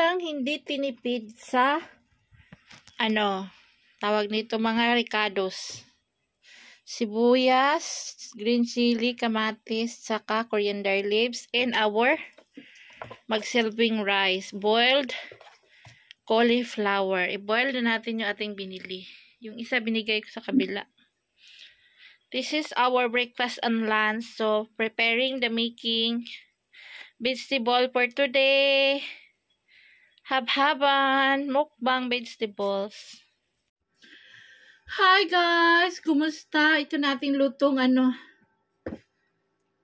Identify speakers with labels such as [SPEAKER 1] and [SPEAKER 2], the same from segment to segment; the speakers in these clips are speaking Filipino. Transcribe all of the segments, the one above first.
[SPEAKER 1] Produktang hindi tinipid sa tawag nito mga ricados. Sibuyas, green chili, kamatis, saka coriander leaves, and our magsilbing rice, boiled cauliflower. I-boil na natin yung ating binili. Yung isa binigay ko sa kabila. This is our breakfast and lunch. So, preparing the making vegetable for today. Habhaban, mukbang vegetables. Hi guys! Kumusta? Ito nating lutong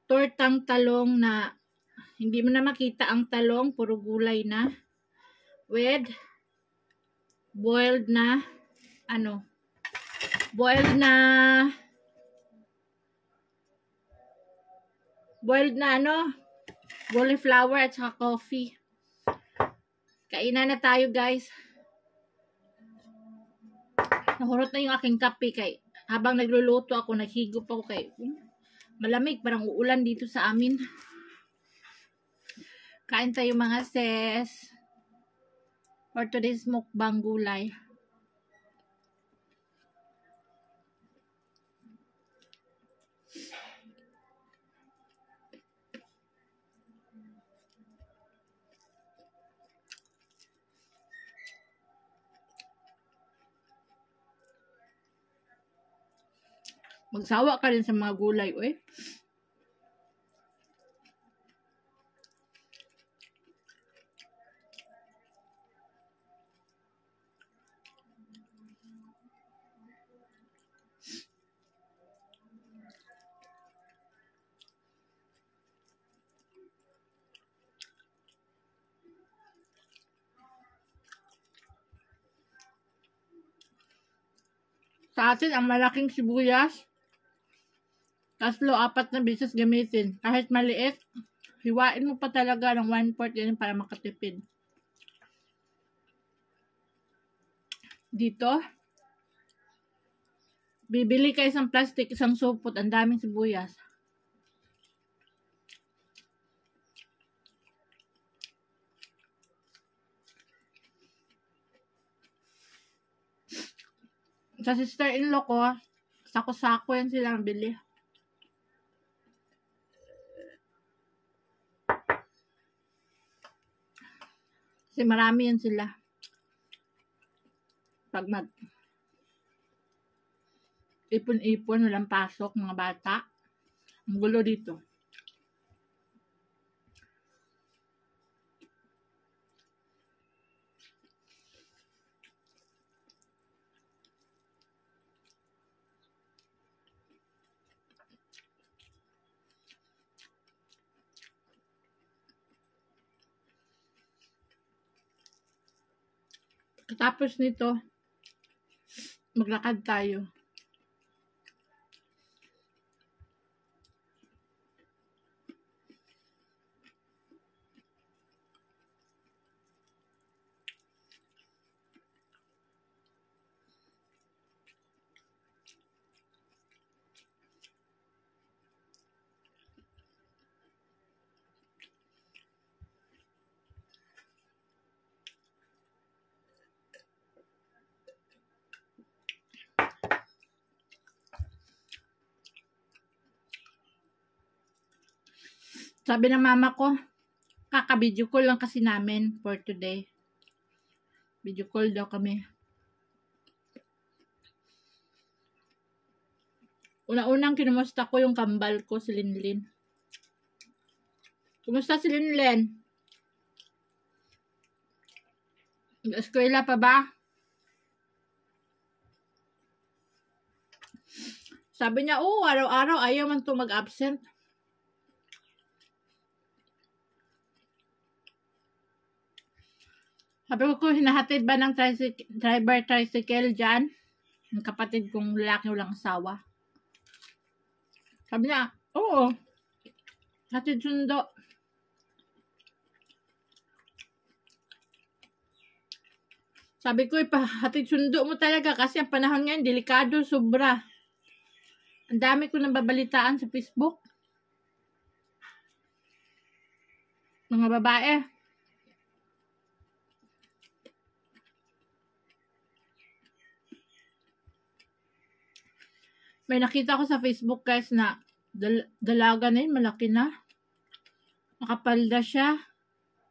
[SPEAKER 1] tortang talong na hindi mo na makita ang talong, puro gulay na. With boiled na cauliflower at saka coffee. Kainan na tayo guys. Nahurot na yung aking kape kay habang nagluluto ako, naghigop ako kay malamig, parang uulan dito sa amin. Kain tayo mga sis. For today's mukbang gulay. Magsawa ka rin sa mga gulay, oy. Sa atin, ang malaking sibuyas, 3-4 na beses gamitin. Kahit maliit, hiwain mo pa talaga ng 1/4 yan para makatipid. Dito, bibili ka isang plastic, isang supot, ang daming sibuyas. Sa sister-in-law ko, sako-sako yan silang bili. Kasi marami yan sila. Pag ipon-ipon, walang pasok, mga bata. Ang gulo dito. Tapos nito, maglakad tayo. Sabi ng mama ko, kaka-video call lang kasi namin for today. Video call daw kami. Una-unang kinumusta ko yung kambal ko, si Linlin. Kumusta si Linlin? Nag-eskwela pa ba? Sabi niya, araw-araw ayaw man to mag-absent. Sabi ko, hinahatid ba ng driver tricycle dyan? Ang kapatid kong lalaki walang asawa. Sabi niya, oo. Hatid sundo. Sabi ko, hatid sundo mo talaga kasi ang panahon ngayon, delikado, sobra. Ang dami ko nang babalitaan sa Facebook. Mga babae.
[SPEAKER 2] May nakita ko sa Facebook guys na dalaga na yun, malaki na. Nakapalda siya.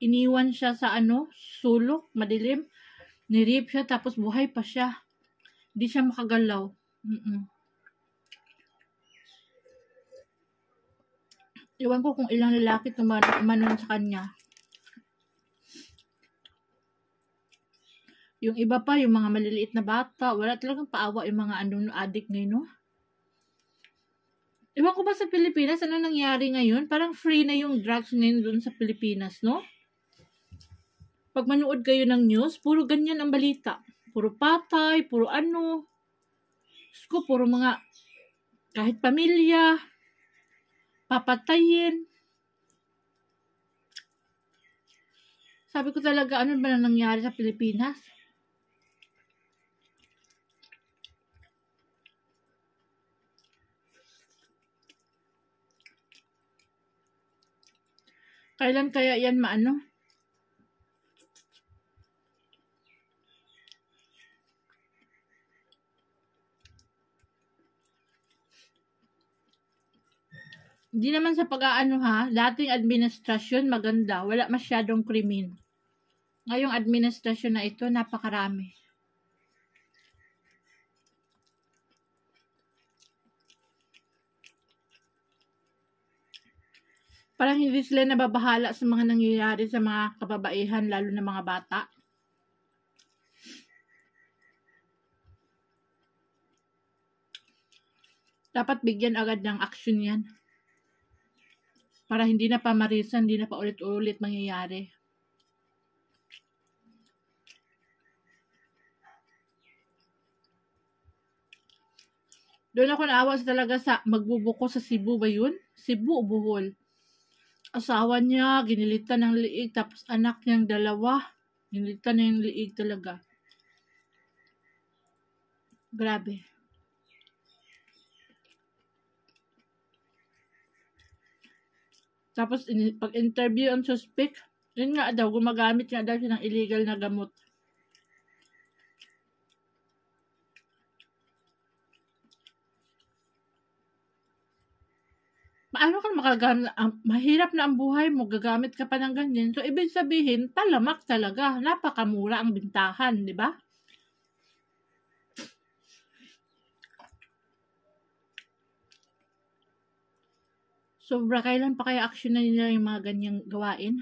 [SPEAKER 2] Iniwan siya sa sulok, madilim. Nirip siya, tapos buhay pa siya. Hindi siya makagalaw. Iwan ko kung ilang lalaki tumanon sa kanya. Yung iba pa, yung mga maliliit na bata, wala talagang paawa yung mga addict ngayon, no? Iwan ko ba sa Pilipinas, ano nangyari ngayon? Parang free na yung drugs ngayon doon sa Pilipinas, no? Pag manood kayo ng news, puro ganyan ang balita. Puro patay, puro puro mga, kahit pamilya, papatayin. Sabi ko talaga, ano ba nangyari sa Pilipinas? Kailan kaya yan Hindi naman sa dating administrasyon maganda, wala masyadong krimen. Ngayong administrasyon na ito, napakarami. Parang hindi sila nababahala sa mga nangyayari sa mga kababaihan, lalo na mga bata. Dapat bigyan agad ng action yan. Para hindi na pamarisan, hindi na pa ulit-ulit mangyayari. Doon ako naawa talaga sa magbubuko sa Cebu ba yun? Cebu o Bohol? Asawa niya, ginilitan ng liig, tapos anak niyang 2, ginilitan na yung liig talaga. Grabe. Tapos, pag-interview ang suspect, yun nga daw, gumagamit nga daw siya ng illegal na gamot. Paano ka makagamit? Mahirap na ang buhay mo, gagamit ka pa ng ganyan. So, ibig sabihin, talamak talaga. Napakamura ang bintahan, di ba? Sobra, kailan pa kaya action na nila yung mga ganyang gawain?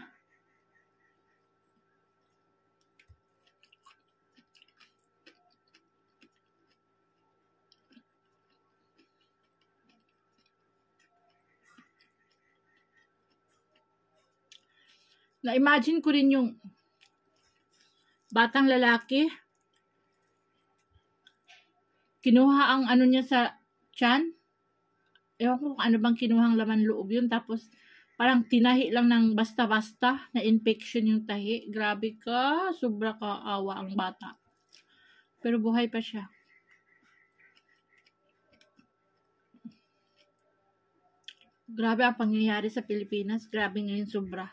[SPEAKER 2] Na-imagine ko rin yung batang lalaki, kinuha ang niya sa tiyan. Ewan ko kung ano bang kinuhang laman loob yun. Tapos, parang tinahi lang ng basta-basta na infection yung tahi. Grabe ka. Sobra kaawa ang bata. Pero buhay pa siya. Grabe ang pangyayari sa Pilipinas. Grabe ngayon sobra.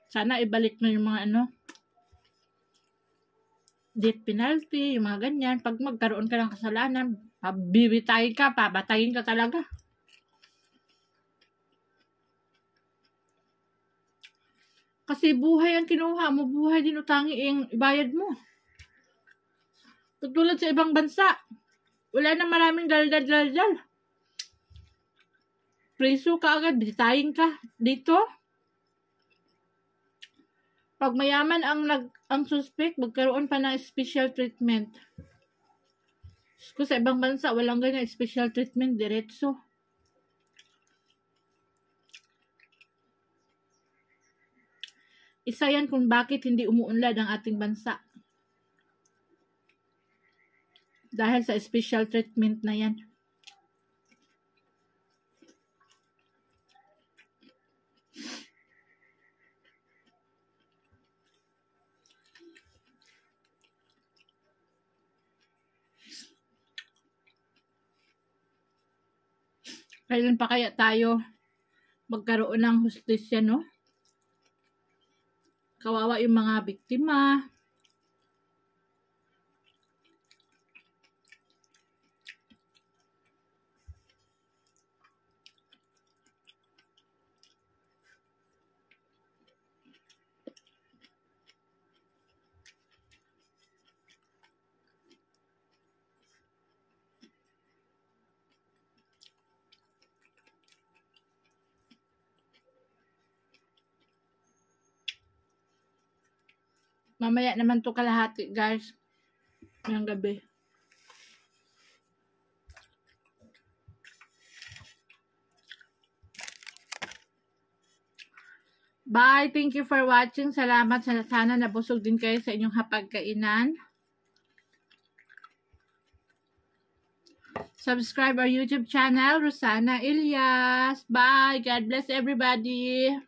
[SPEAKER 2] Sana ibalik na yung mga death penalty, yung mga ganyan. Pag magkaroon ka ng kasalanan, bibitayin ka, papatayin ka talaga. Kasi buhay ang kinuha mo, buhay din utangi yung ibayad mo. Tutulad sa ibang bansa, wala na maraming daldal. Preso ka agad, bitayin ka. Dito, pag mayaman ang suspect, magkaroon pa ng special treatment. Kung sa ibang bansa, walang ganyan special treatment, diretso. Isa yan kung bakit hindi umuunlad ang ating bansa. Dahil sa special treatment na yan. Kailan pa kaya tayo magkaroon ng hustisya, no? Kawawa yung mga biktima. Mamaya naman to kalahati, guys. Ngayong gabi. Bye! Thank you for watching. Salamat. Sana nabusog din kayo sa inyong hapagkainan. Subscribe our YouTube channel, Rosana Ilyas. Bye! God bless everybody!